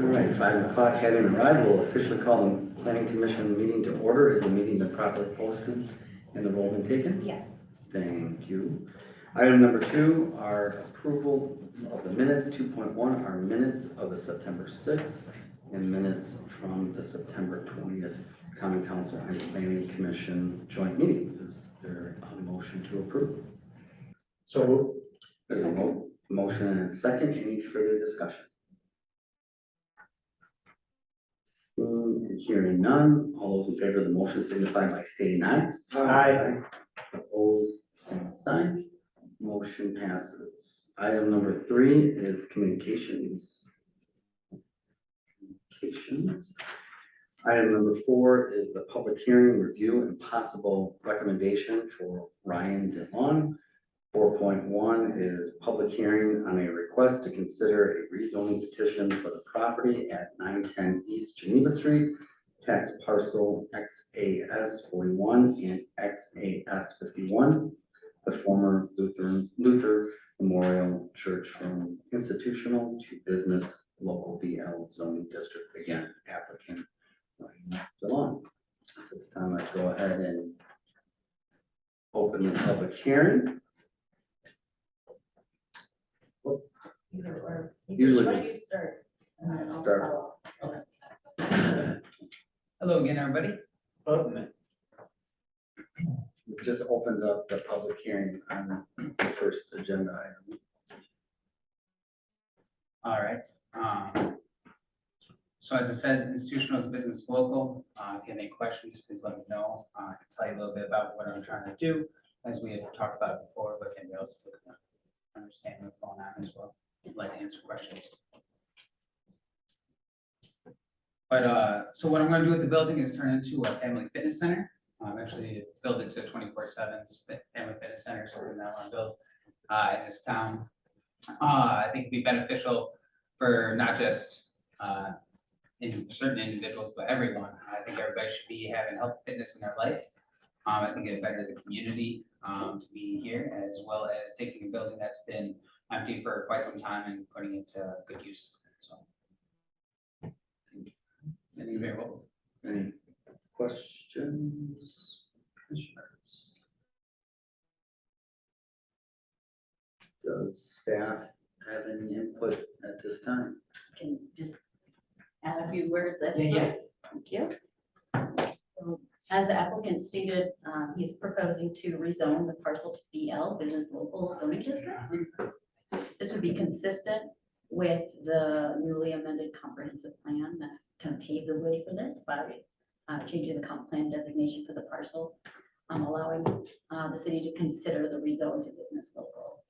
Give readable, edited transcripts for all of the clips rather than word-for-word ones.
All right, 5 o'clock having arrived, we'll officially call the planning commission meeting to order. Is the meeting been properly posted and the roll been taken? Yes. Thank you. Item number 2, our approval of the minutes. 2.1 are minutes of the September 6th and minutes from the September 20th Common Council and Planning Commission joint meeting. Is there a motion to approve? So There's a motion and a second. Any further discussion? Seeing and hearing none, all those in favor of the motion signify by stating aye. Aye. Opposed, same sign. Motion passes. Item number 3 is communications. Item number 4 is the public hearing, review, and possible recommendation for Ryan Delavan. 4.1 is public hearing on a request to consider a rezoning petition for the property at 910 East Geneva Street, tax parcel XAS 41 and XAS 51, the former Luther Memorial Church, from institutional to business local BL zoning district. Again, applicant Ryan Delavan. At this time, I go ahead and open the public hearing. Usually Why we don't you start? And then I'll start. follow. Hello again, everybody. We just opened up the public hearing on the first agenda item. All right. So as it says, institutional to business local. If you have any questions, please let me know. I can tell you a little bit about what I'm trying to do, as we have talked about before, but can we also understand what's going on as well? I'd like to answer questions. But so what I'm going to do with the building is turn it into a family fitness center. Actually build it to 24/7 family fitness center, something that I want to build in this town. I think it'd be beneficial for not just certain individuals, but everyone. I think everybody should be having health and fitness in their life. I think it'd better the community to be here, as well as taking a building that's been empty for quite some time and putting it to good use. So, Any questions, commissioners? Does staff have any input at this time? Can just add a few words, I suppose. Yes. Thank you. So, as the applicant stated, he's proposing to rezone the parcel to BL, Business Local Zoning District. This would be consistent with the newly amended comprehensive plan that kind of paved the way for this by changing the comp plan designation for the parcel, allowing the city to consider the rezone to business local.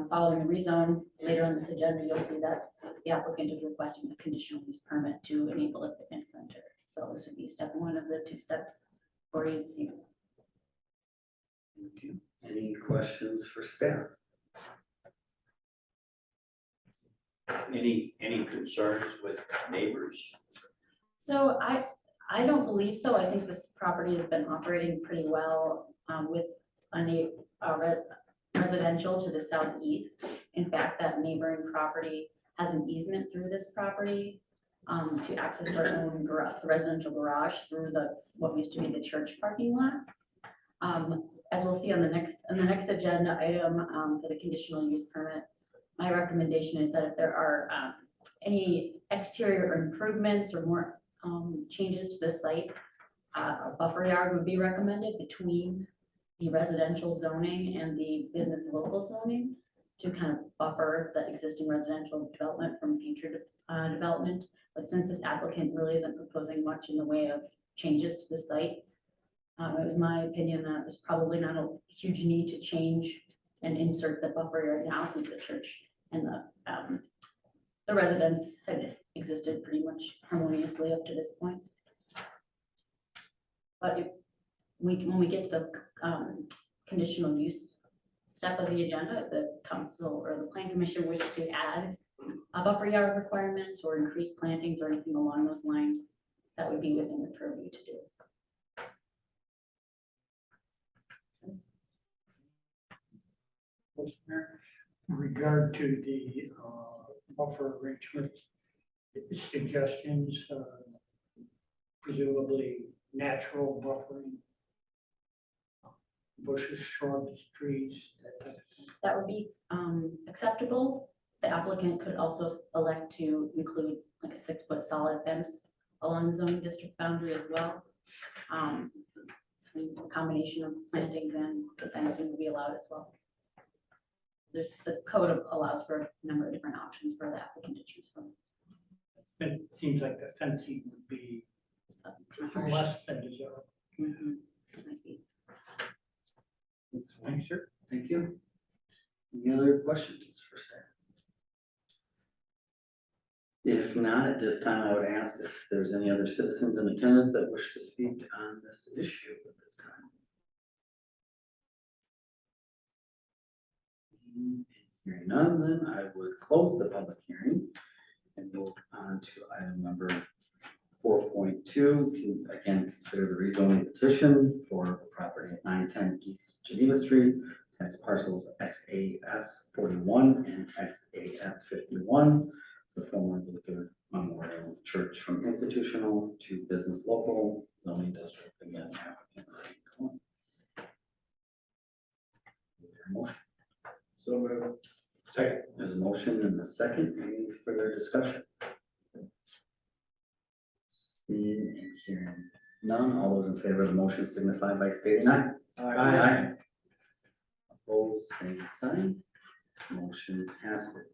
Following the rezone, later on this agenda, you'll see that the applicant is requesting a conditional use permit to enable a fitness center. So this would be step 1 of the 2 steps for you this evening. Thank you. Any questions for staff? Any concerns with neighbors? So I don't believe so. I think this property has been operating pretty well with a residential to the southeast. In fact, that neighboring property has an easement through this property to access their own residential garage through what used to be the church parking lot. As we'll see on the next agenda item for the conditional use permit, my recommendation is that if there are any exterior improvements or more changes to the site, a buffer yard would be recommended between the residential zoning and the business local zoning to kind of buffer the existing residential development from future development. But since this applicant really isn't proposing much in the way of changes to the site, it was my opinion that there's probably not a huge need to change and insert the buffer yard now, since the church and the residents had existed pretty much harmoniously up to this point. But when we get the conditional use step of the agenda, if the council or the plan commission wishes to add a buffer yard requirement or increase plantings or anything along those lines, that would be within the purview to do. In regard to the buffer arrangement, suggestions, presumably natural buffering, bushes, shrubs, trees, that type of thing. That would be acceptable. The applicant could also elect to include like a 6-foot solid fence along the zoning district boundary as well. And a combination of plantings and fencing would be allowed as well. The code allows for a number of different options for the applicant to choose from. It seems like the fencing would be Kind of harsh. less than desirable. Mhm. Might be. That's fine. Thanks, sir. Thank you. Any other questions for staff? If not, at this time, I would ask if there's any other citizens in attendance that wish to speak on this issue at this time. Hearing none, then I would close the public hearing and move on to item number 4.2. Again, consider the rezoning petition for the property at 910 East Geneva Street. That's parcels XAS 41 and XAS 51. The former Luther Memorial Church from institutional to business local zoning district. Again, applicant Ryan Collins. Is there a motion? So moved. Second. There's a motion and a second. Any further discussion? Seeing and hearing none. All those in favor of the motion signify by stating aye. Aye. Opposed, same sign. Motion passes.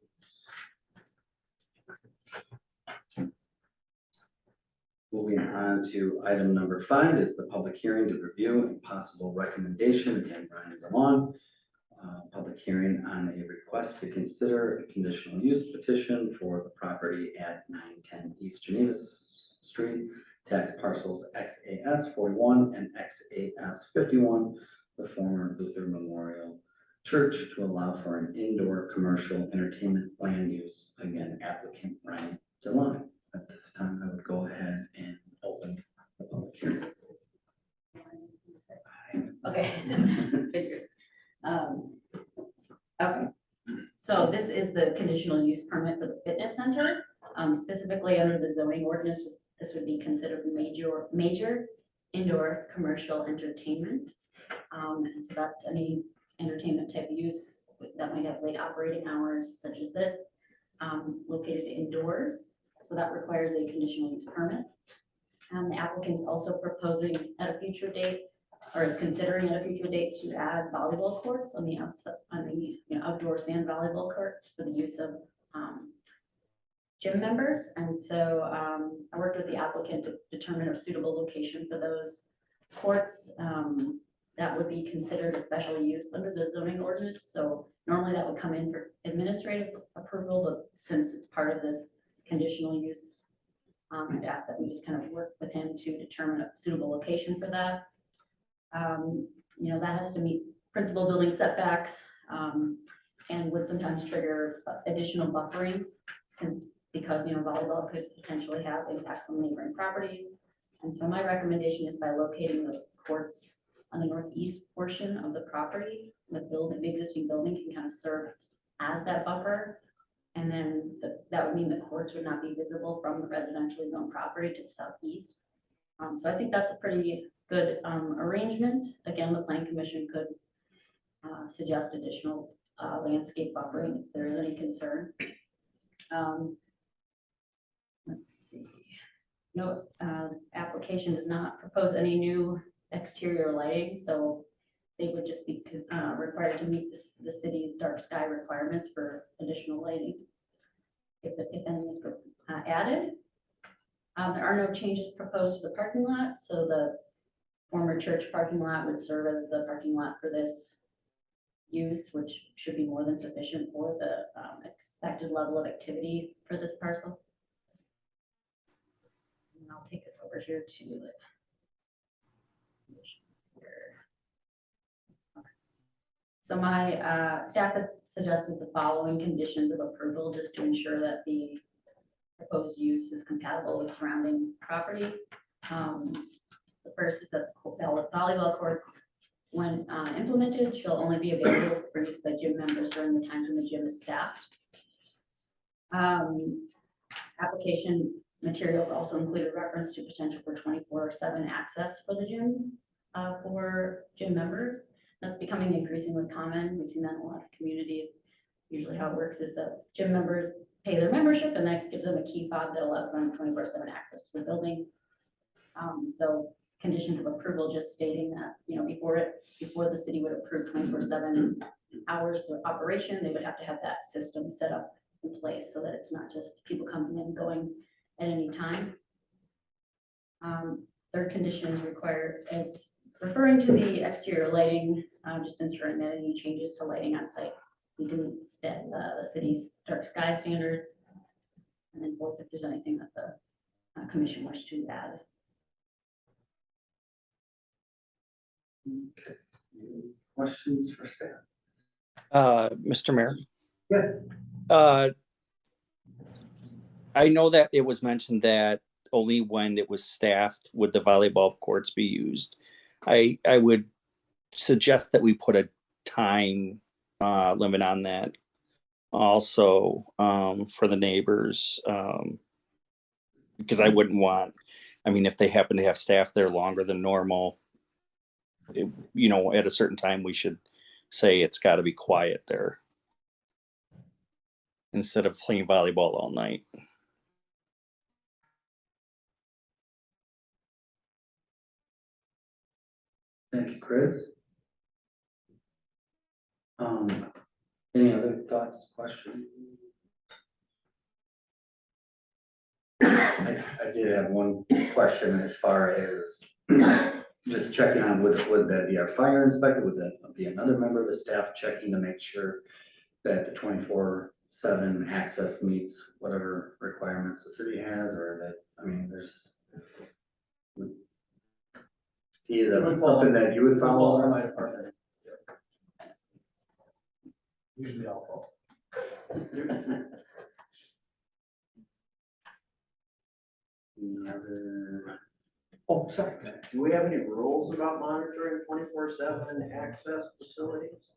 Moving on to item number 5 is the public hearing to review and possible recommendation. Again, Ryan Delavan. Public hearing on a request to consider a conditional use petition for the property at 910 East Geneva Street, tax parcels XAS 41 and XAS 51, the former Luther Memorial Church, to allow for an indoor commercial entertainment land use. Again, applicant Ryan Delavan. At this time, I would go ahead and open the public hearing. Okay. Figured. Okay, so this is the conditional use permit for the fitness center. Specifically under the zoning ordinance, this would be considered major indoor commercial entertainment. And so that's any entertainment type use that might have late operating hours such as this, located indoors. So that requires a conditional use permit. The applicant's also proposing at a future date, or is considering at a future date, to add volleyball courts on the outside, on the outdoor sand volleyball courts for the use of gym members. And so I worked with the applicant to determine a suitable location for those courts. That would be considered a special use under the zoning ordinance. So normally that would come in for administrative approval, but since it's part of this conditional use, I'd ask that we just kind of work with him to determine a suitable location for that. That has to meet principal building setbacks, and would sometimes trigger additional buffering because, volleyball could potentially have impacts on neighboring properties. And so my recommendation is by locating the courts on the northeast portion of the property, the existing building can kind of serve as that buffer. And then that would mean the courts would not be visible from the residentially zoned property to the southeast. So I think that's a pretty good arrangement. Again, the plan commission could suggest additional landscape buffering if there is any concern. Let's see. No, application does not propose any new exterior lighting, so they would just be required to meet the city's dark sky requirements for additional lighting, if any is added. There are no changes proposed to the parking lot, so the former church parking lot would serve as the parking lot for this use, which should be more than sufficient for the expected level of activity for this parcel. And I'll take us over here to the conditions here. Okay. So my staff has suggested the following conditions of approval just to ensure that the proposed use is compatible with surrounding property. The first is that volleyball courts, when implemented, shall only be available for use by gym members during the times when the gym is staffed. Application materials also include a reference to potential for 24/7 access for the gym, for gym members. That's becoming increasingly common. We've seen that in a lot of communities. Usually how it works is that gym members pay their membership and that gives them a key fob that allows them 24/7 access to the building. So conditions of approval just stating that, before the city would approve 24/7 hours for operation, they would have to have that system set up in place so that it's not just people coming in and going at any time. Third condition is required as referring to the exterior lighting, just ensuring that any changes to lighting on site, we can set the city's dark sky standards. And then fourth, if there's anything that the commission wishes to add. Okay. Any questions for staff? Mr. Mayor, Yes. I know that it was mentioned that only when it was staffed would the volleyball courts be used. I would suggest that we put a time limit on that also for the neighbors. Because I wouldn't want, if they happen to have staff there longer than normal, at a certain time, we should say it's got to be quiet there instead of playing volleyball all night. Thank you, Chris. Any other thoughts, questions? I did have one question as far as just checking on, would that be our fire inspector? Would that be another member of the staff checking to make sure that the 24/7 access meets whatever requirements the city has, or that, there's. See, that's something that you would follow? My department. Usually I'll fall. Oh, sorry. Do we have any rules about monitoring 24/7 access facilities?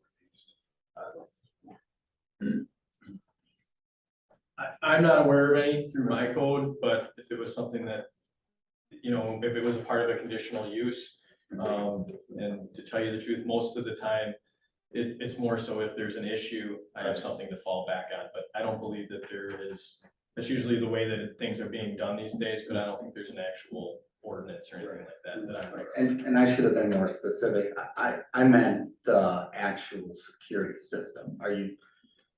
I'm not aware of any through my code, but if it was something that, if it was a part of a conditional use, and to tell you the truth, most of the time, it's more so if there's an issue, I have something to fall back on, but I don't believe that there is. That's usually the way that things are being done these days, but I don't think there's an actual ordinance or anything like that that I'm. And I should have been more specific. I meant the actual security system. Are you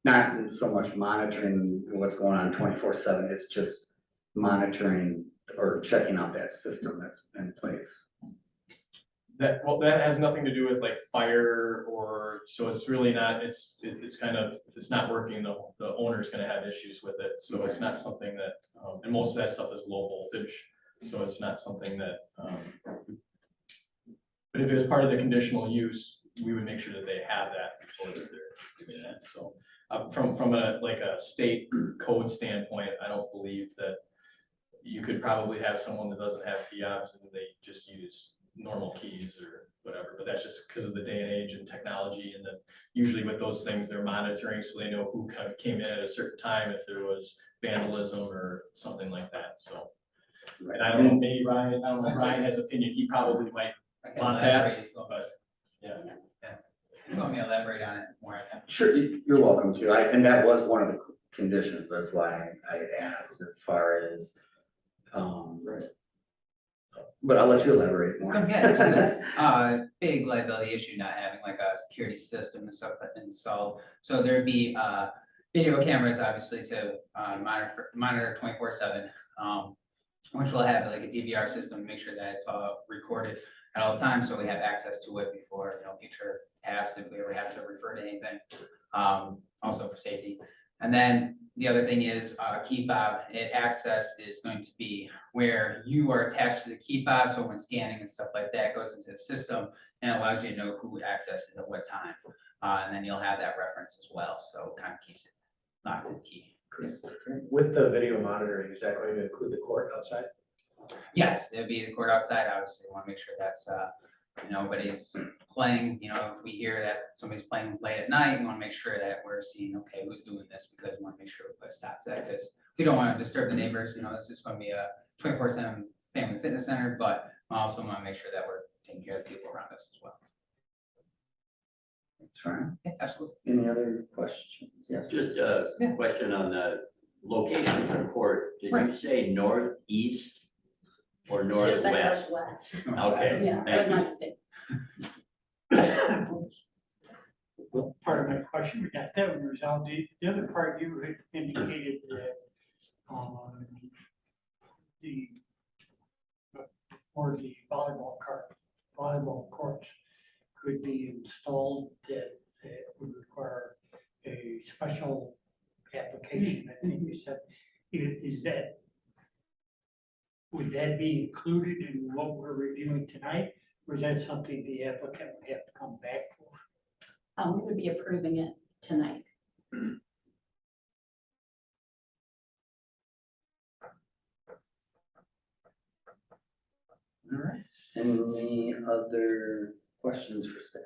not so much monitoring what's going on 24/7? It's just monitoring or checking out that system that's in place. That has nothing to do with like fire so it's really not, it's kind of, if it's not working, the owner's gonna have issues with it. So it's not something that, and most of that stuff is low voltage. So it's not something that, but if it was part of the conditional use, we would make sure that they have that before that they're doing that. So from a state code standpoint, I don't believe that you could probably have someone that doesn't have FIOPs and they just use normal keys or whatever, but that's just because of the day and age and technology. And then usually with those things, they're monitoring so they know who kind of came in at a certain time, if there was vandalism or something like that. So, and I don't know, maybe Ryan, I don't know if Ryan has opinion, he probably might I can want that, elaborate, but yeah. you want me to elaborate on it more? Sure, you're welcome to. And that was one of the conditions. That's why I asked as far as, but I'll let you elaborate more. Big liability issue not having like a security system and stuff installed. So there'd be video cameras obviously to monitor 24/7, which will have like a DVR system, make sure that it's all recorded at all times, so we have access to it before future past if we ever have to refer to anything. Also for safety. And then the other thing is key fob. Access is going to be where you are attached to the key fob. So when scanning and stuff like that goes into the system and allows you to know who accesses at what time. And then you'll have that reference as well. So it kind of keeps it locked to the key. Yes. With the video monitoring, is that going to include the court outside? Yes, it'd be the court outside. Obviously, we want to make sure that's nobody's playing, if we hear that somebody's playing late at night, we wanna make sure that we're seeing, okay, who's doing this, because we wanna make sure we put a stop to that, because we don't wanna disturb the neighbors, this is gonna be a 24/7 family fitness center, but we also wanna make sure that we're taking care of the people around us as well. That's right. Yeah, absolutely. Any other questions? Yes. Just a question on the location of the court. Did you Right. say northeast or Should have been northwest? northwest. Okay, Yeah, that was thank my you. mistake. Part of my question, we got that one resolved. The other part you had indicated that, the, or the volleyball courts could be installed that would require a special application, I think you said. Is that, would that be included in what we're reviewing tonight? Or is that something the applicant would have to come back for? We would be approving it tonight. All right. Any other questions for staff?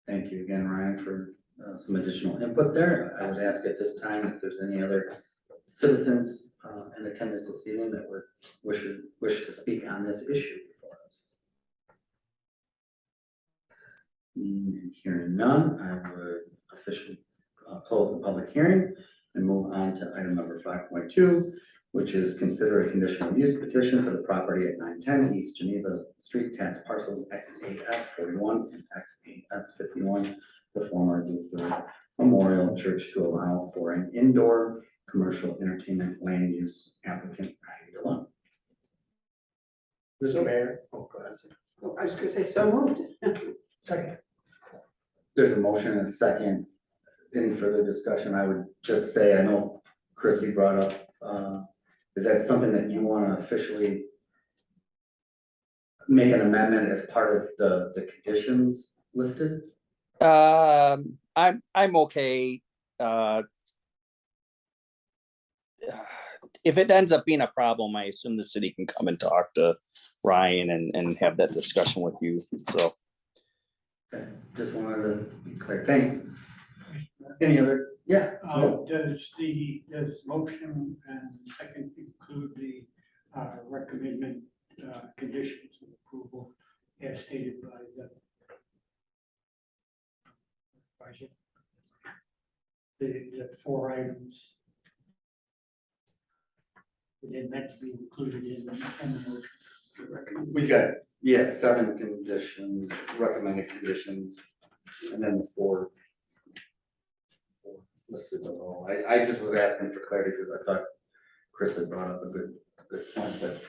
Thank you again, Ryan, for some additional input there. I would ask at this time if there's any other citizens in attendance this evening that would wish to speak on this issue before us. Hearing none, I would officially close the public hearing and move on to item number 5.2, which is consider a conditional use petition for the property at 910 East Geneva Street, tax parcels XAS 41 and XAS 51, the former Lutheran Memorial Church, to allow for an indoor commercial entertainment land use applicant. Delavan. Mr. Mayor. Oh, go ahead. I was gonna say, so moved. Second. There's a motion and a second. Any further discussion? I would just say, I know Chrissy brought up, is that something that you want to officially make an amendment as part of the conditions listed? I'm okay. If it ends up being a problem, I assume the city can come and talk to Ryan and have that discussion with you, so. Okay, just wanted to be clear. Thanks. Any other? Yeah. Does the motion and second include the recommended conditions of approval as stated by the advisor? The 4 items that meant to be included in the motion. We got, yes, 7 conditions, recommended conditions, and then the 4 listed below. I just was asking for clarity because I thought Chris had brought up a good point, but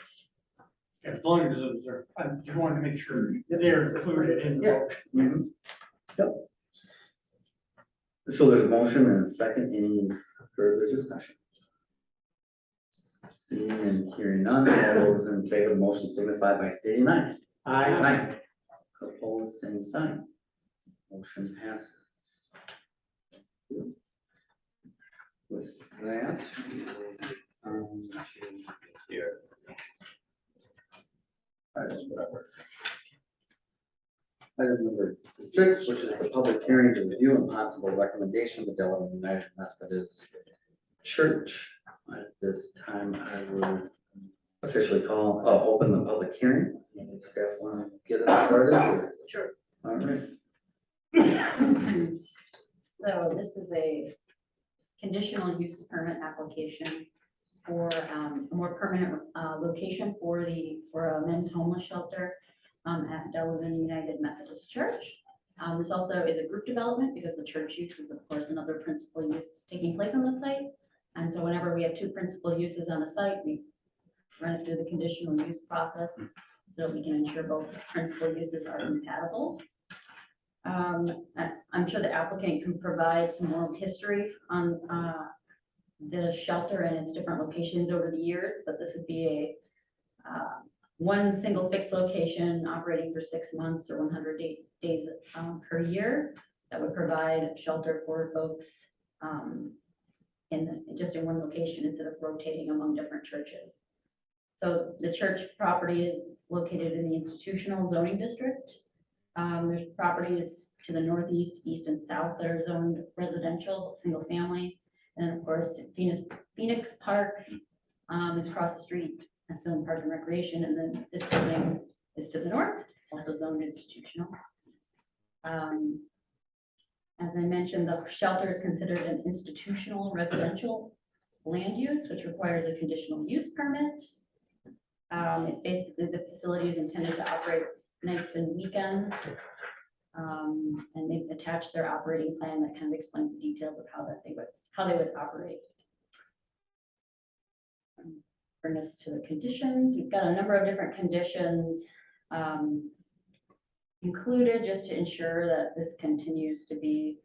As long as those are, I just wanted to make sure they're included in the Yeah. motion. Yep. So there's a motion and a second. Any further discussion? Seeing and hearing none, all those in favor of the motion signify by stating aye. Aye. Opposed, same sign. Motion passes. With that, Here. whatever. Item number 6, which is the public hearing to review and possible recommendation of the Delavan United Methodist Church. At this time, I will officially open the public hearing. Any staff want to get it started? Or- Sure. All right. So this is a conditional use permit application for a more permanent location for a men's homeless shelter at Delavan United Methodist Church. This also is a group development because the church use is, of course, another principal use taking place on the site. And so whenever we have 2 principal uses on a site, we run it through the conditional use process so that we can ensure both principal uses are compatible. I'm sure the applicant can provide some more history on the shelter and its different locations over the years, but this would be a one single fixed location operating for 6 months or 100 days per year that would provide shelter for folks just in one location instead of rotating among different churches. So the church property is located in the institutional zoning district. There's properties to the northeast, east, and south that are zoned residential, single family. And then, of course, Phoenix Park is across the street, that's zoned park and recreation, and then this building is to the north, also zoned institutional. As I mentioned, the shelter is considered an institutional residential land use, which requires a conditional use permit. Basically, the facility is intended to operate nights and weekends. And they've attached their operating plan that kind of explains the details of how they would operate. Bring us to the conditions. We've got a number of different conditions included just to ensure that this continues to be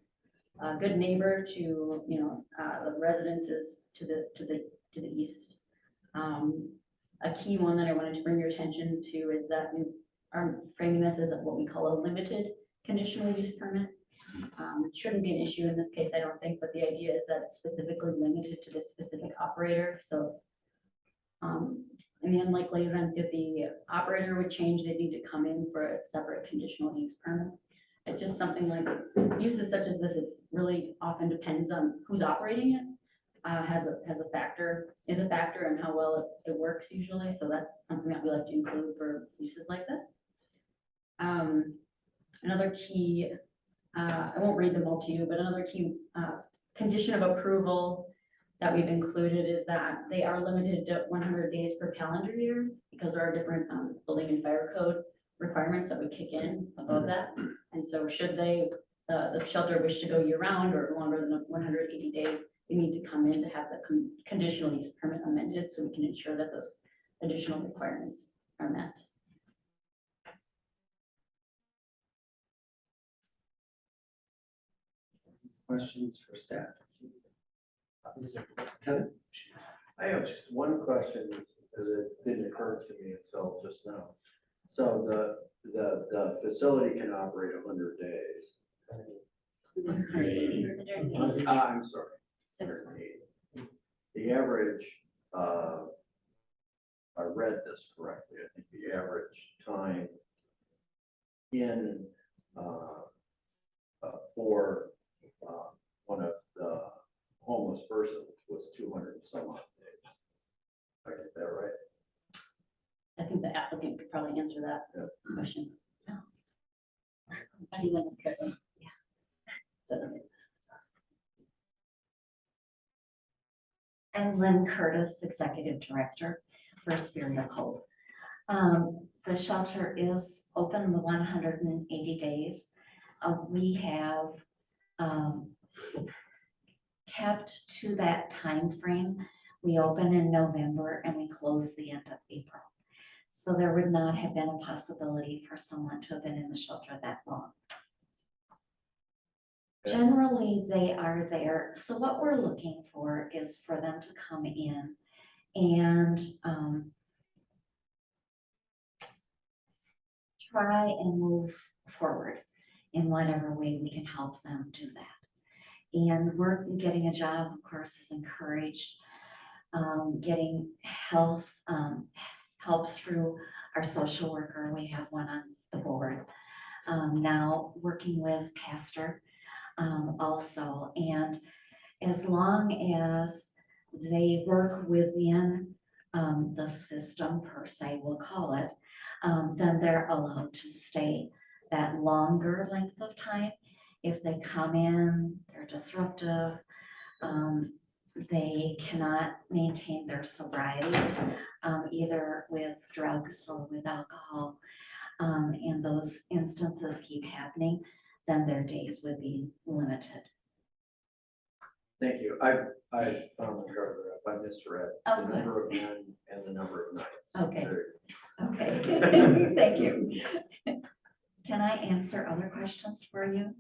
a good neighbor to, the residences to the east. A key one that I wanted to bring your attention to is that we are framing this as what we call a limited conditional use permit. It shouldn't be an issue in this case, I don't think, but the idea is that it's specifically limited to this specific operator. So in the unlikely event that the operator would change, they need to come in for a separate conditional use permit. It's just something like uses such as this, it's really often depends on who's operating it. Is a factor in how well it works usually. So that's something that we like to include for uses like this. Another key, I won't read them all to you, but another key condition of approval that we've included is that they are limited to 100 days per calendar year because there are different building and fire code requirements that would kick in above that. And so should the shelter wish to go year round or longer than 180 days, they need to come in to have the conditional use permit amended so we can ensure that those additional requirements are met. Questions for staff? Kevin? I have just one question, because it didn't occur to me until just now. So the facility can operate 100 days. 180. I'm sorry. 6 months. 180. The average, I read this correctly, I think the average time in for one of the homeless persons was 200 and some odd days. I get that right? I think the applicant could probably answer that Yeah. question. No. Anyone could, yeah. So, I'm Lynn Curtis, Executive Director for Spirit of Hope. The shelter is open the 180 days. We have kept to that time frame. We open in November and we close the end of April. So there would not have been a possibility for someone to have been in the shelter that long. Okay. Generally, they are there. So what we're looking for is for them to come in and try and move forward in whatever way we can help them do that. And work and getting a job, of course, is encouraged. Getting health help through our social worker. We have one on the board. Now working with pastor also. And as long as they work within the system per se, we'll call it, then they're allowed to stay that longer length of time. If they come in, they're disruptive, they cannot maintain their sobriety, either with drugs or with alcohol, and those instances keep happening, then their days would be limited. Thank you. I found the paragraph, I misread Oh, the good. number of men and the number of nights. Okay. Very- Okay, thank you. Can I answer other questions for you?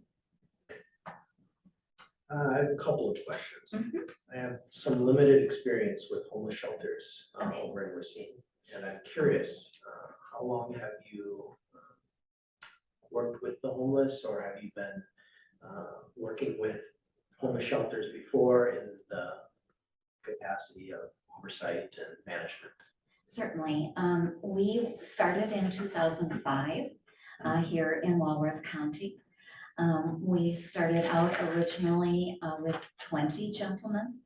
I have a couple of questions. Mhm. I have some limited experience with homeless shelters Okay. over in Racine, and I'm curious, how long have you worked with the homeless, or have you been working with homeless shelters before in the capacity of oversight and management? Certainly. We started in 2005 here in Walworth County. We started out originally with 20 gentlemen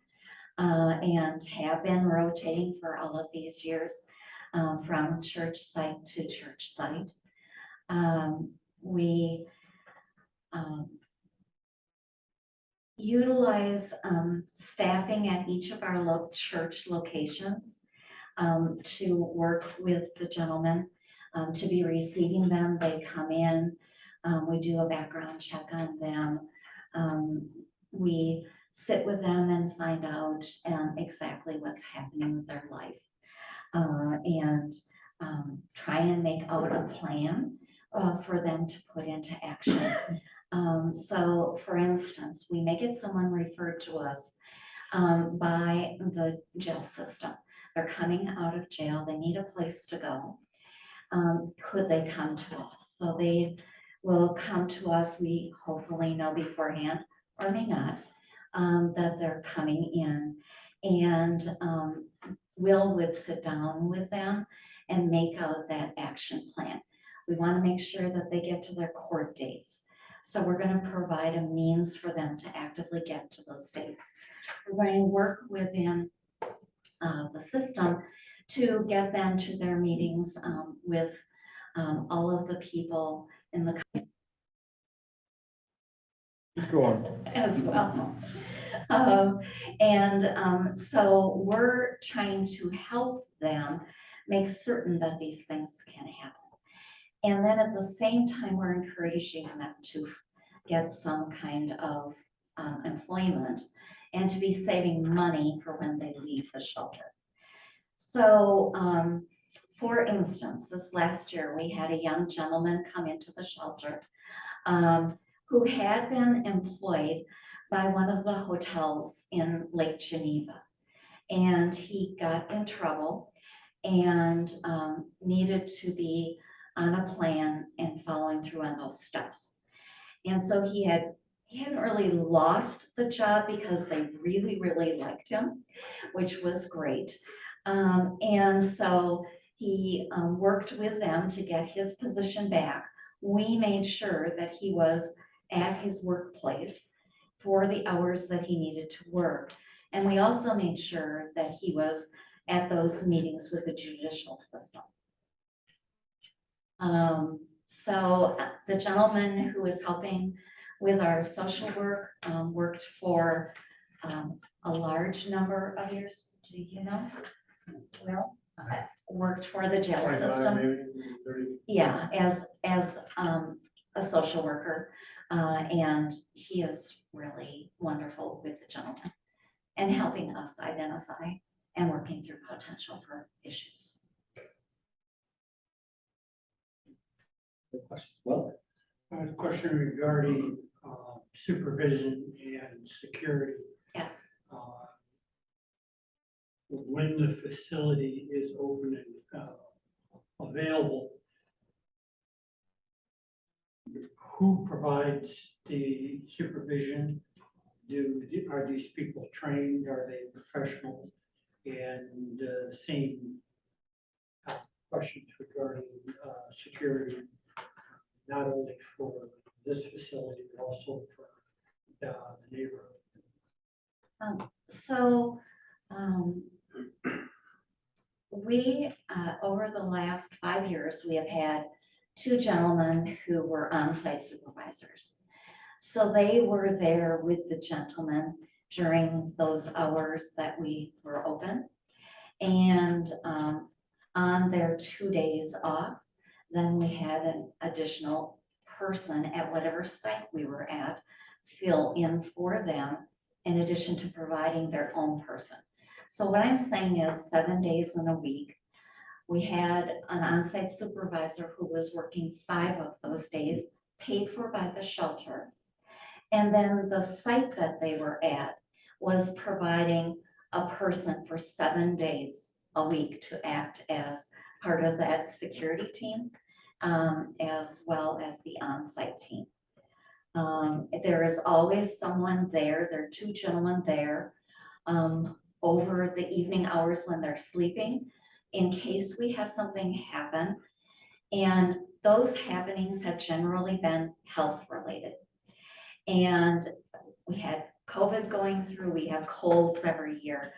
and have been rotating for all of these years from church site to church site. We utilize staffing at each of our church locations to work with the gentlemen, to be receiving them. They come in, we do a background check on them. We sit with them and find out exactly what's happening with their life. And try and make out a plan for them to put into action. So for instance, we may get someone referred to us by the jail system. They're coming out of jail, they need a place to go. Could they come to us? So they will come to us, we hopefully know beforehand, or may not, that they're coming in. And Will would sit down with them and make out that action plan. We want to make sure that they get to their court dates. So we're going to provide a means for them to actively get to those dates. We're going to work within the system to get them to their meetings with all of the people in the Go on. as well. So we're trying to help them make certain that these things can happen. And then at the same time, we're encouraging them to get some kind of employment and to be saving money for when they leave the shelter. So for instance, this last year, we had a young gentleman come into the shelter who had been employed by one of the hotels in Lake Geneva. And he got in trouble and needed to be on a plan and following through on those steps. And so he hadn't really lost the job because they really, really liked him, which was great. And so he worked with them to get his position back. We made sure that he was at his workplace for the hours that he needed to work. And we also made sure that he was at those meetings with the judicial system. So the gentleman who is helping with our social work worked for a large number of years. Do you know? Well, worked for the jail system. Yeah, as a social worker. And he is really wonderful with the gentleman and helping us identify and working through potential for issues. Questions? Well, A question regarding supervision and security. Yes. When the facility is open and available, who provides the supervision? Are these people trained? Are they professionals? And same questions regarding security, not only for this facility, but also for the neighborhood. We, over the last 5 years, we have had 2 gentlemen who were on-site supervisors. So they were there with the gentlemen during those hours that we were open. And on their 2 days off, then we had an additional person at whatever site we were at fill in for them, in addition to providing their own person. So what I'm saying is 7 days in a week, we had an on-site supervisor who was working 5 of those days, paid for by the shelter. And then the site that they were at was providing a person for 7 days a week to act as part of that security team, as well as the on-site team. There is always someone there. There are 2 gentlemen there over the evening hours when they're sleeping, in case we have something happen. And those happenings have generally been health related. And we had COVID going through, we have colds every year.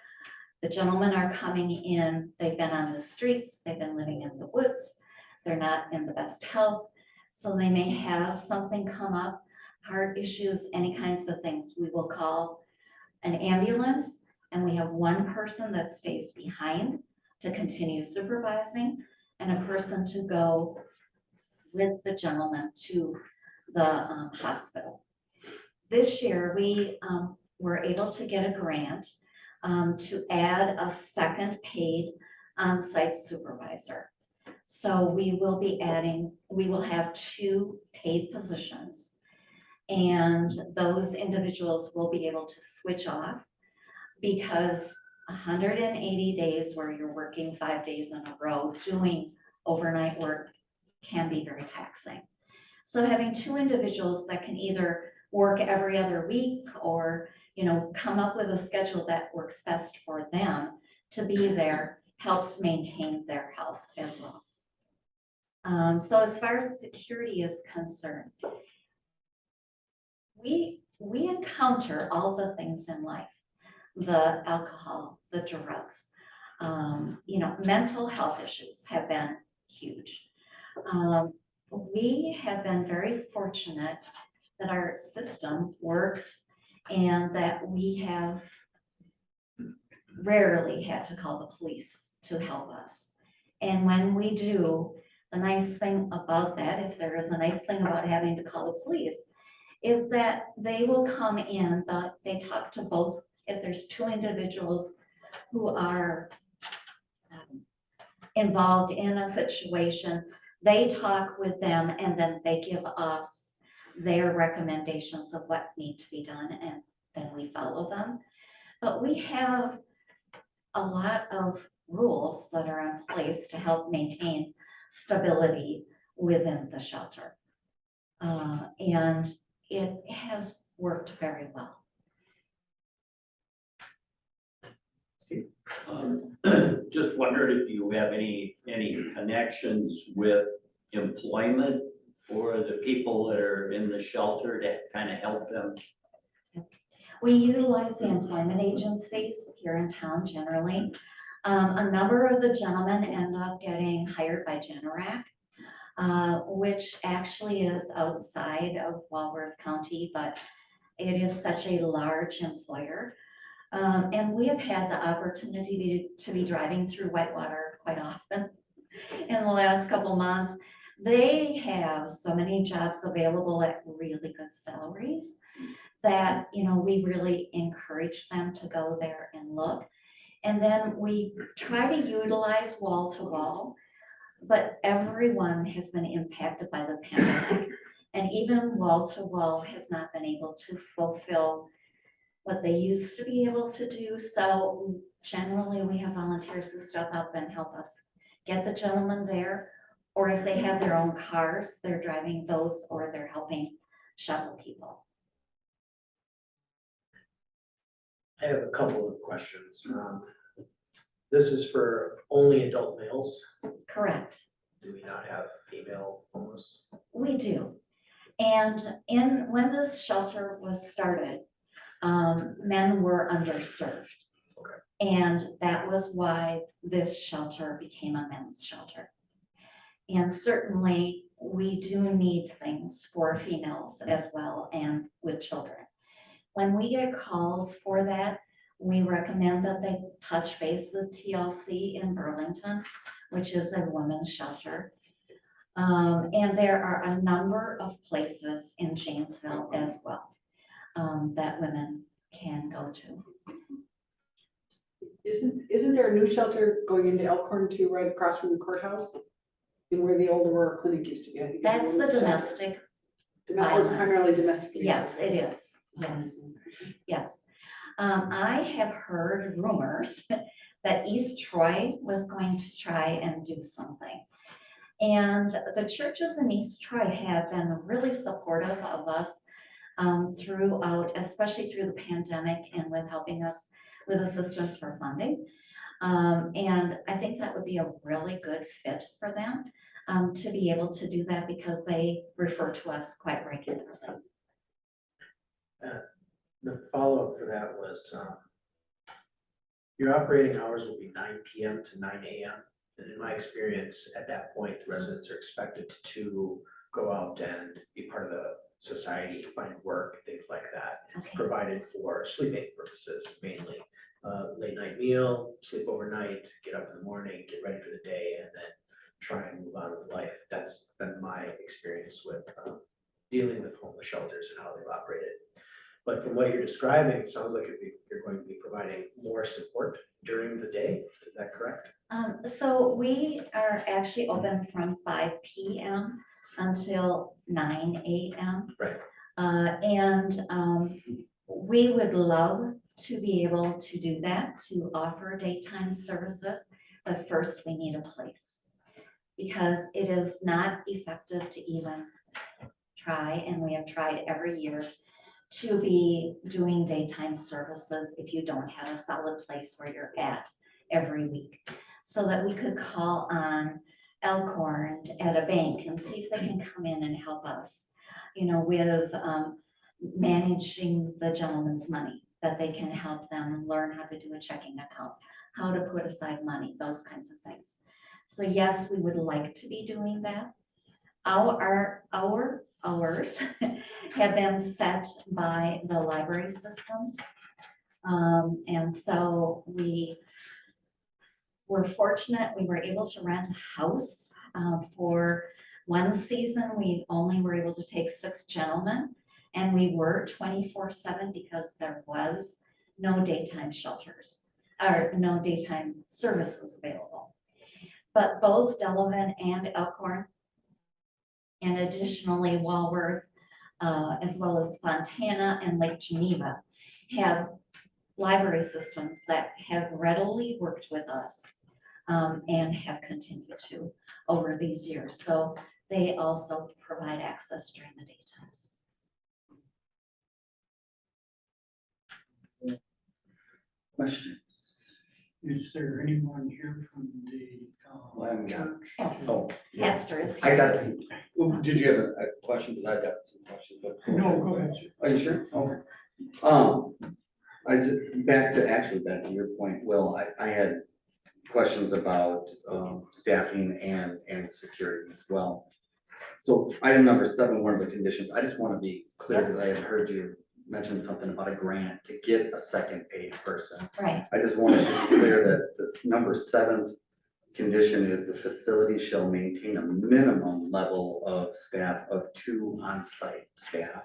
The gentlemen are coming in, they've been on the streets, they've been living in the woods, they're not in the best health. So they may have something come up, heart issues, any kinds of things. We will call an ambulance, and we have one person that stays behind to continue supervising and a person to go with the gentleman to the hospital. This year, we were able to get a grant to add a second paid on-site supervisor. So we will have 2 paid positions. And those individuals will be able to switch off, because 180 days where you're working 5 days in a row doing overnight work can be very taxing. So having 2 individuals that can either work every other week or, come up with a schedule that works best for them to be there helps maintain their health as well. So as far as security is concerned, we encounter all the things in life, the alcohol, the drugs, mental health issues have been huge. We have been very fortunate that our system works and that we have rarely had to call the police to help us. And when we do, the nice thing about that, if there is a nice thing about having to call the police, is that they will come in, they talk to both, if there's 2 individuals who are involved in a situation, they talk with them and then they give us their recommendations of what need to be done, and then we follow them. But we have a lot of rules that are in place to help maintain stability within the shelter. And it has worked very well. Just wondered if you have any connections with employment for the people that are in the shelter to kind of help them? We utilize the employment agencies here in town generally. A number of the gentlemen end up getting hired by Generac, which actually is outside of Walworth County, but it is such a large employer. And we have had the opportunity to be driving through Whitewater quite often in the last couple months. They have so many jobs available at really good salaries that, we really encourage them to go there and look. And then we try to utilize wall to wall, but everyone has been impacted by the pandemic. And even wall to wall has not been able to fulfill what they used to be able to do. So generally we have volunteers who step up and help us get the gentleman there. Or if they have their own cars, they're driving those or they're helping shuttle people. I have a couple of questions. This is for only adult males. Correct. Do we not have female homeless? We do. And when this shelter was started, men were underserved. Okay. And that was why this shelter became a men's shelter. And certainly we do need things for females as well and with children. When we get calls for that, we recommend that they touch base with TLC in Burlington, which is a women's shelter. And there are a number of places in Janesville as well that women can go to. Isn't there a new shelter going into Elkhorn too, right across from the courthouse? And where the old Aurora Clinic used to be? I think it's a That's the women's shelter. domestic. Oh, it's primarily domestic. Yes, it is. Yes, yes. I have heard rumors that East Troy was going to try and do something. And the churches in East Troy have been really supportive of us throughout, especially through the pandemic and with helping us with assistance for funding. And I think that would be a really good fit for them, to be able to do that because they refer to us quite regularly. The follow-up for that was, your operating hours will be 9 PM to 9 AM. And in my experience, at that point, the residents are expected to go out and be part of the society, find work, things like that. It's Okay. provided for sleeping purposes mainly. Late night meal, sleep overnight, get up in the morning, get ready for the day, and then try and move on with life. That's been my experience with dealing with homeless shelters and how they've operated. But from what you're describing, it sounds like you're going to be providing more support during the day. Is that correct? So we are actually open from 5 PM until 9 AM. Right. And we would love to be able to do that, to offer daytime services, but first we need a place. Because it is not effective to even try, and we have tried every year, to be doing daytime services if you don't have a solid place where you're at every week. So that we could call on Elkhorn at a bank and see if they can come in and help us, with managing the gentleman's money, that they can help them learn how to do a checking account, how to put aside money, those kinds of things. So yes, we would like to be doing that. Our hours have been set by the library systems. And so we were fortunate, we were able to rent a house for one season. We only were able to take 6 gentlemen, and we were 24/7 because there was no daytime shelters or no daytime services available. But both Delavan and Elkhorn, and additionally Walworth, as well as Fontana and Lake Geneva, have library systems that have readily worked with us and have continued to over these years. So they also provide access during the daytimes. Questions? Is there anyone here from the Well, I haven't got- church? Yes, Oh, Pastor is I here. got it. Well, did you have a question? Because I got some questions, but. No, go ahead, sir. Are you sure? Okay. Back to your point, Will, I had questions about, staffing and security as well. So item number 7, one of the conditions, I just want to be clear, because I had heard you mention something about a grant to get a second paid person. Right, I just want to be clear that the number 7 condition is the facility shall maintain a minimum level of staff of 2 on-site staff.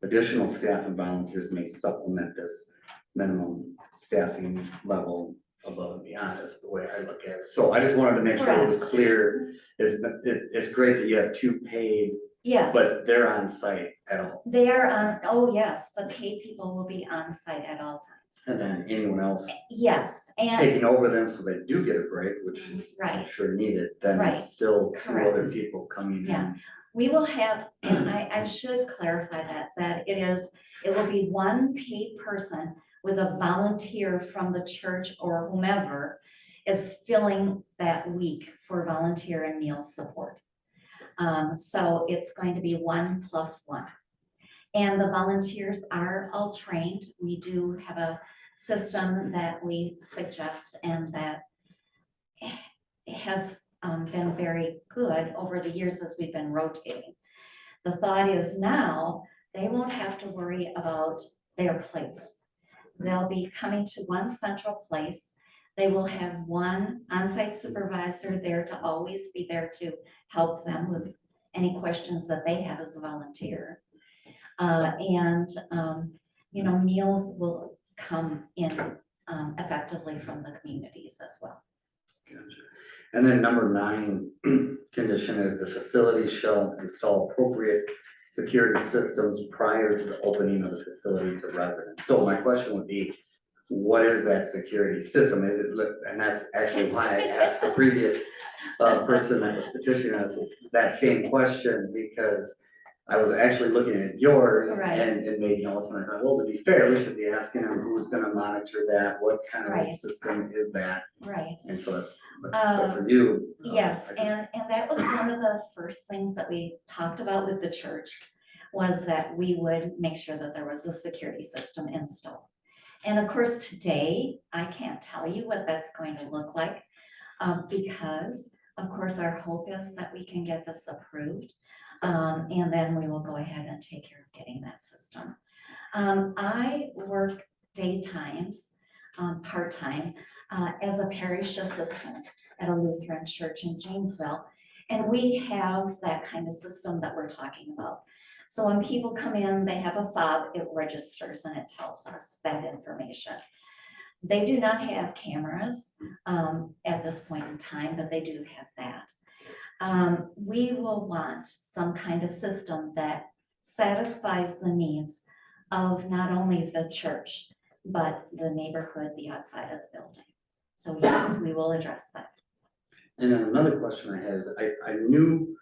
Additional staff and volunteers may supplement this minimum staffing level above and beyond, is the way I look at it. So I just wanted to make sure it was Correct. clear. It's great that you have 2 paid, yes. but they're on site at all. They are on, oh yes, the paid people will be on site at all times. And then anyone else Yes, and, taking over them so they do get a break, which is I'm right, sure needed, then Right. it's still 2 other Correct. people coming Yeah. in. we will have, and I should clarify that it will be one paid person with a volunteer from the church or whomever is filling that week for volunteer and meal support. So it's going to be 1 + 1. And the volunteers are all trained. We do have a system that we suggest and that has been very good over the years as we've been rotating. The thought is now they won't have to worry about their place. They'll be coming to one central place. They will have one on-site supervisor there to always be there to help them with any questions that they have as a volunteer. Meals will come in effectively from the communities as well. Gotcha. And then number 9 condition is the facility shall install appropriate security systems prior to the opening of the facility to residents. So my question would be, what is that security system? Is it, and that's actually why I asked the previous person that was petitioning us that same question, because I was actually looking at yours Right. and made notes, and I thought, well, to be fair, we should be asking them who's gonna monitor that, what kind of Right. system is that? Right. And so that's, but for you. Yes, I and that was one of the first things that we talked about with the church, was that we would make sure that there was a security system installed. And of course, today, I can't tell you what that's going to look like, because, of course, our hope is that we can get this approved. And then we will go ahead and take care of getting that system. I work daytimes, part-time, as a parish assistant at a Lutheran church in Janesville. And we have that kind of system that we're talking about. So when people come in, they have a fob, it registers and it tells us that information. They do not have cameras at this point in time, but they do have that. We will want some kind of system that satisfies the needs of not only the church, but the neighborhood, the outside of the building. So yes, we will address that. And then another question I had is, I knew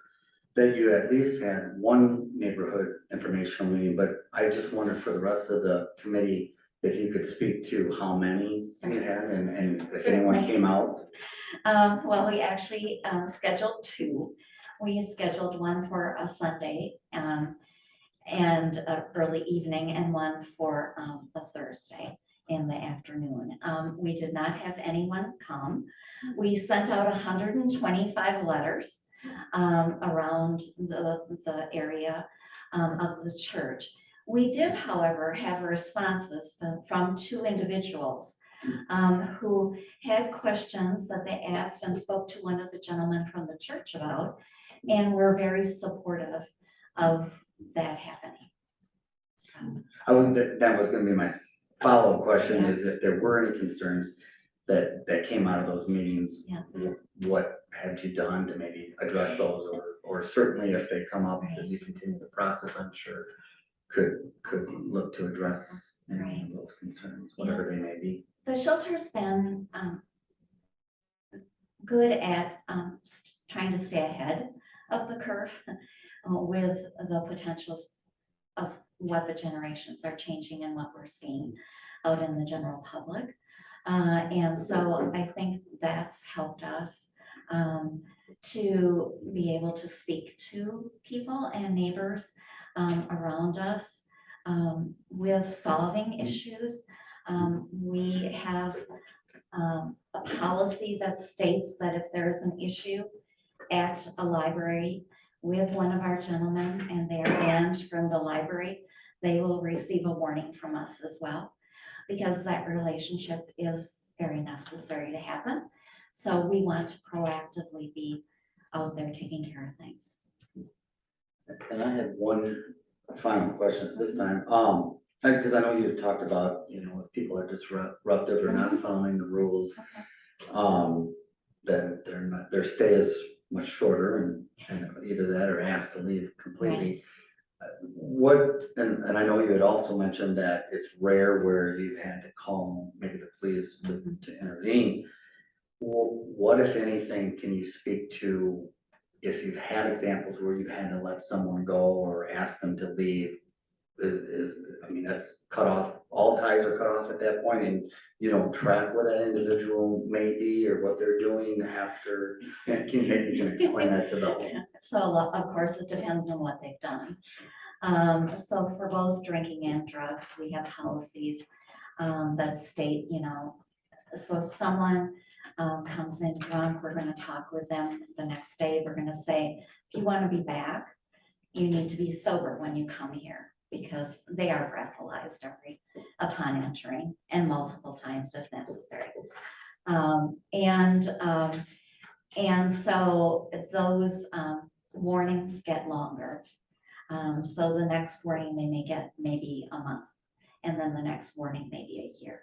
that you at least had one neighborhood informational meeting, but I just wondered for the rest of the committee, if you could speak to how many you had and if anyone Certainly. came out. Well, we actually scheduled two. We scheduled one for a Sunday and early evening, and one for a Thursday in the afternoon. We did not have anyone come. We sent out 125 letters around the area of the church. We did, however, have responses from two individuals who had questions that they asked and spoke to one of the gentlemen from the church about, and were very supportive of that happening. So, That was gonna be my follow-up question, is if there were any concerns that came out of those meetings. Yeah. What have you done to maybe address those, or certainly if they come up as you Right. continue the process, I'm sure could look to address any Right. of those concerns, whatever they may be. the shelter's been good at trying to stay ahead of the curve with the potentials of what the generations are changing and what we're seeing out in the general public. And so I think that's helped us to be able to speak to people and neighbors around us with solving issues. We have a policy that states that if there is an issue at a library with one of our gentlemen and they are banned from the library, they will receive a warning from us as well, because that relationship is very necessary to happen. So we want to proactively be out there taking care of things. And I had one final question at this time, because I know you talked about, if people are disruptive or not following the rules, then their stay is much shorter, and either that or asked to leave completely. And I know you had also mentioned that it's rare where you've had to call maybe the police to intervene. What, if anything, can you speak to if you've had examples where you've had to let someone go or ask them to leave? I mean, that's cut off, all ties are cut off at that point, and you don't track what that individual may be or what they're doing after. Maybe you can explain that to the. So of course, it depends on what they've done. So for both drinking and drugs, we have policies that state, so if someone comes in drunk, we're gonna talk with them the next day. We're gonna say, if you wanna be back, you need to be sober when you come here, because they are breathalyzed upon entering, and multiple times if necessary. And so those warnings get longer. So the next warning they may get maybe a month, and then the next warning maybe a year.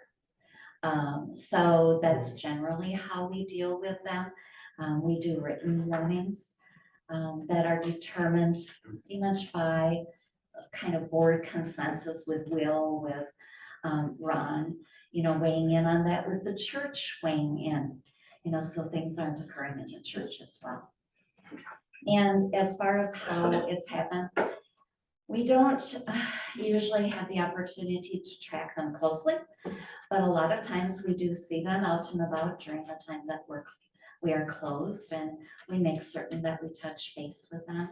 So that's generally how we deal with them. We do written warnings that are determined pretty much by kind of board consensus with Will, with Ron, weighing in on that, with the church weighing in, so things aren't occurring in the church as well. And as far as how it's happened, We don't usually have the opportunity to track them closely, but a lot of times we do see them out and about during the time that we are closed, and we make certain that we touch base with them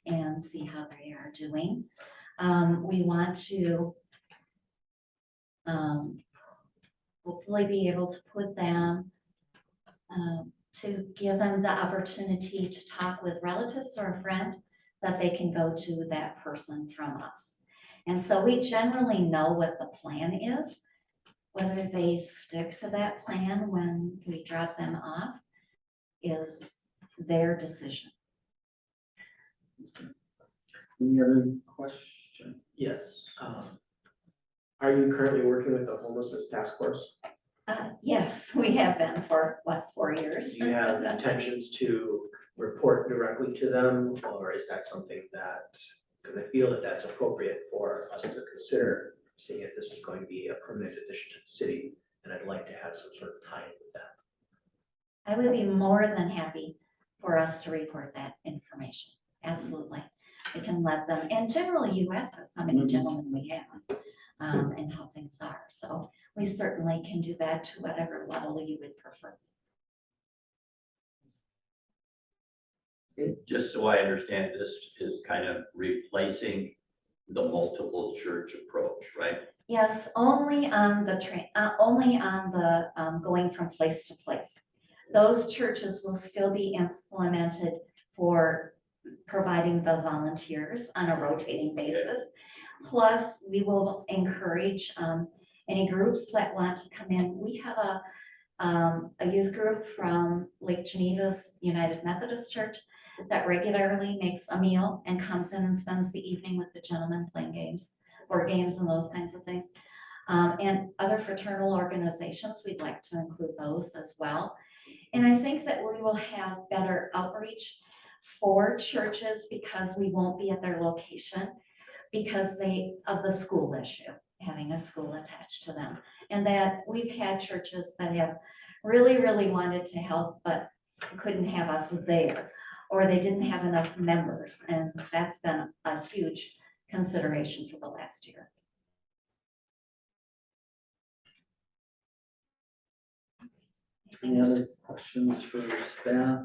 and see how they are doing. We want to hopefully be able to put them, to give them the opportunity to talk with relatives or a friend that they can go to that person from us. And so we generally know what the plan is. Whether they stick to that plan when we drop them off is their decision. Any other question? Yes. Are you currently working with the homelessness task force? Yes, we have been for, 4 years? Do you have intentions to report directly to them, or is that something that, because I feel that that's appropriate for us to consider, seeing if this is going to be a permanent addition to the city, and I'd like to have some sort of tie-in with that. I would be more than happy for us to report that information. Absolutely. We can let them, and generally you ask us how many gentlemen we have, and how things are. So we certainly can do that to whatever level you would prefer. Just so I understand, this is kind of replacing the multiple church approach, right? Yes, only on the going from place to place. Those churches will still be implemented for providing the volunteers on a rotating basis. Plus, we will encourage any groups that want to come in. We have a youth group from Lake Geneva's United Methodist Church that regularly makes a meal and comes in and spends the evening with the gentlemen playing games, board games and those kinds of things. And other fraternal organizations, we'd like to include those as well. And I think that we will have better outreach for churches because we won't be at their location because of the school issue, having a school attached to them. And that we've had churches that have really, really wanted to help, but couldn't have us there, or they didn't have enough members. And that's been a huge consideration for the last year. Any other questions for staff?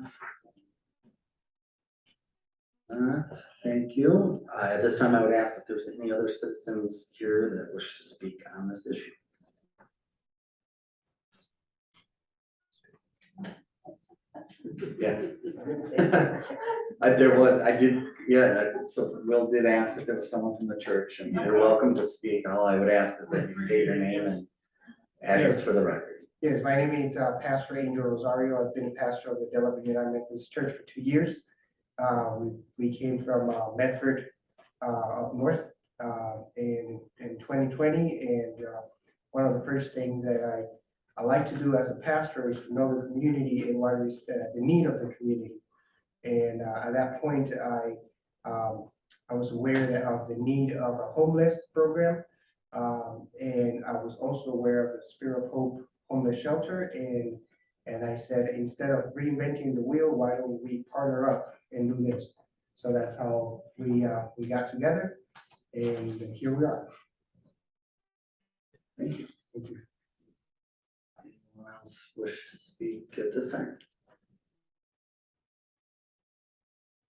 Thank you. At this time, I would ask if there's any other citizens here that wish to speak on this issue. Yeah. So Will did ask if there was someone from the church, and you're welcome to speak. All I would ask is that you state your name and address for the record. Yes, my name is Pastor Angel Rosario. I've been a pastor of the Delavan United Methodist Church for 2 years. We came from Medford up north in 2020, and one of the first things that I like to do as a pastor is to know the community and what is the need of the community. And at that point, I was aware of the need of a homeless program, and I was also aware of the Spirit of Hope homeless shelter, and I said, instead of reinventing the wheel, why don't we partner up and do this? So that's how we got together, and here we are. Thank you. Thank you. Anyone else wish to speak at this time?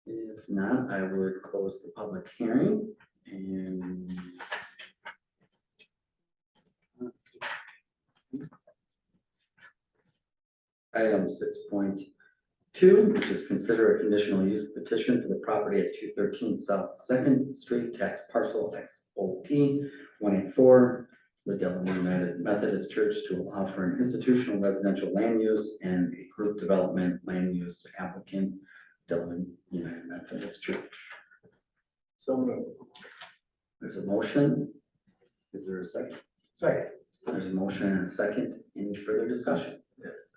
If not, I would close the public hearing and item 6.2, which is consider a conditional use petition for the property at 213 South 2nd Street, tax parcel XOP 184, the Delavan United Methodist Church to allow for an institutional residential land use and a group development land use applicant, Delavan United Methodist Church. So moved. There's a motion. Is there a second? Second. There's a motion and a second. Any further discussion?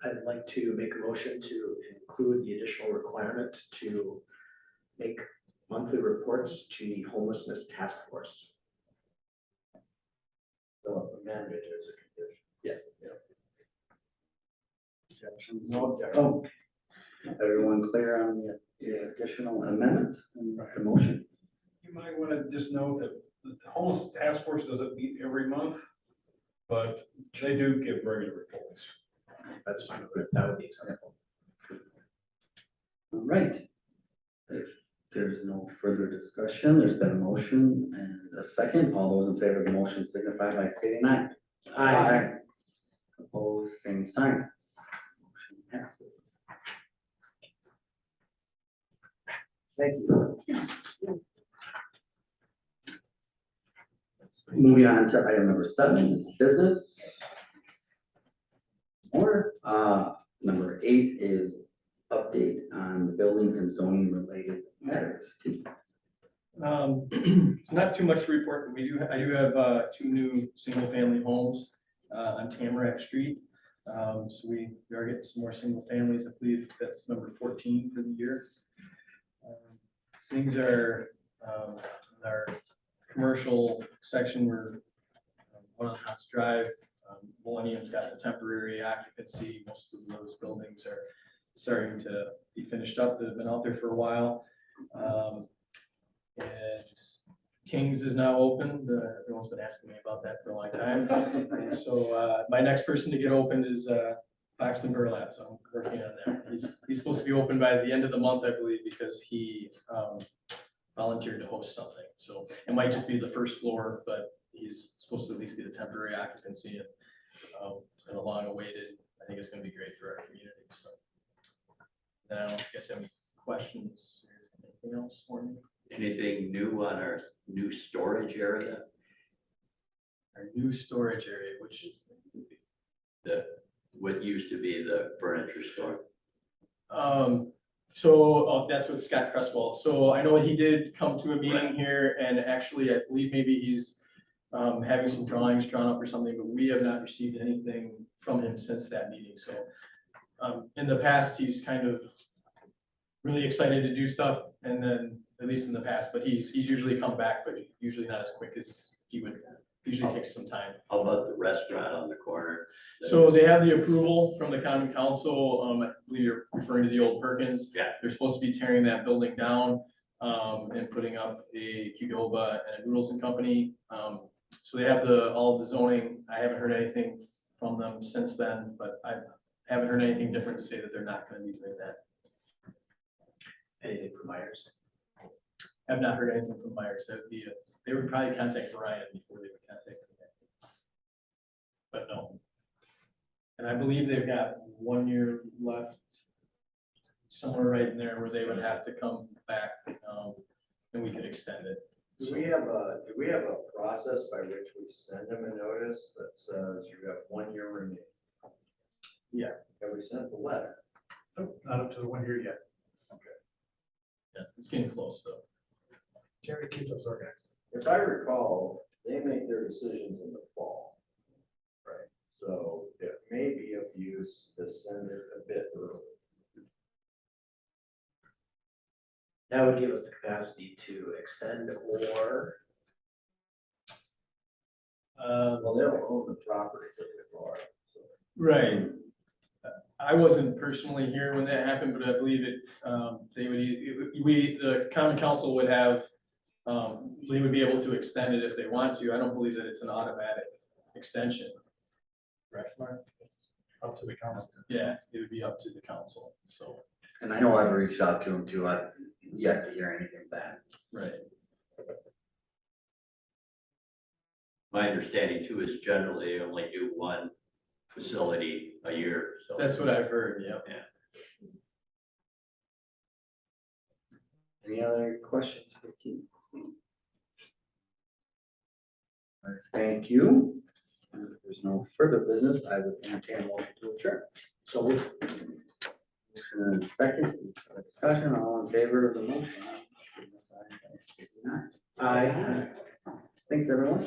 I'd like to make a motion to include the additional requirement to make monthly reports to the homelessness task force. So amended as a condition. Yes. No objection. Oh, everyone clear on the additional amendment and the motion? You might want to just note that the homeless task force doesn't meet every month, but they do give regular reports. That's fine, that would be acceptable. All right. If there's no further discussion, there's been a motion and a second. All those in favor of the motion signify by stating aye. Aye. Opposed, same sign. Motion passes. Thank you. Moving on to item number 7 is business. Or, number 8 is update on the building and zoning related matters. Not too much to report, but I do have 2 new single-family homes on Tamarack Street. So we are getting some more single families. I believe that's number 14 for the year. Things are, in our commercial section, we're one of the House Drive, Millennium's got a temporary occupancy. Most of those buildings are starting to be finished up. They've been out there for a while. And King's is now open. Everyone's been asking me about that for a long time. And so my next person to get open is Paxton Burlap, so I'm working on that. He's supposed to be open by the end of the month, I believe, because he volunteered to host something. So it might just be the first floor, but he's supposed to at least get a temporary occupancy. And it's been a long awaited. I think it's going to be great for our community. So now, I guess have any questions or anything else for me? Anything new on our new storage area? Our new storage area, which is What used to be the furniture store? That's with Scott Cresswell. So I know he did come to a meeting here, and actually, I believe maybe he's having some drawings drawn up or something, but we have not received anything from him since that meeting. So in the past, he's kind of really excited to do stuff, and then at least in the past, but he's usually come back, but usually not as quick as he would. Usually takes some time. How about the restaurant on the corner? So they have the approval from the common council. I believe you're referring to the old Perkins. Yeah. They're supposed to be tearing that building down and putting up a Qdoba and a Noodles and Company. So they have all of the zoning. I haven't heard anything from them since then, but I haven't heard anything different to say that they're not going to be doing that. Anything for Myers? I've not heard anything from Myers. They would probably contact Ryan before they would contact me. But no. And I believe they've got 1 year left, somewhere right in there where they would have to come back, and we could extend it. Do we have a process by which we send them a notice that says you have 1 year remaining? Yeah. Have we sent the letter? Nope, not up to the 1 year yet. Yeah, it's getting close though. Jerry keeps us organized. If I recall, they make their decisions in the fall. Right. So it may be of use to send it a bit early. That would give us the capacity to extend or, Well, they'll own the property that they bought. So. Right. I wasn't personally here when that happened, but I believe it, the common council would have, they would be able to extend it if they want to. I don't believe that it's an automatic extension. Right. Up to the council. Yeah, it would be up to the council, so. And I know I've reached out to him too. I've yet to hear anything back. Right. My understanding too is generally they only do one facility a year, so. That's what I've heard, yeah. Yeah. Any other questions for Keith? All right, thank you. And if there's no further business, I would entertain a motion to adjourn. So we second discussion, all in favor of the motion. Signify by stating aye. Aye. Thanks, everyone.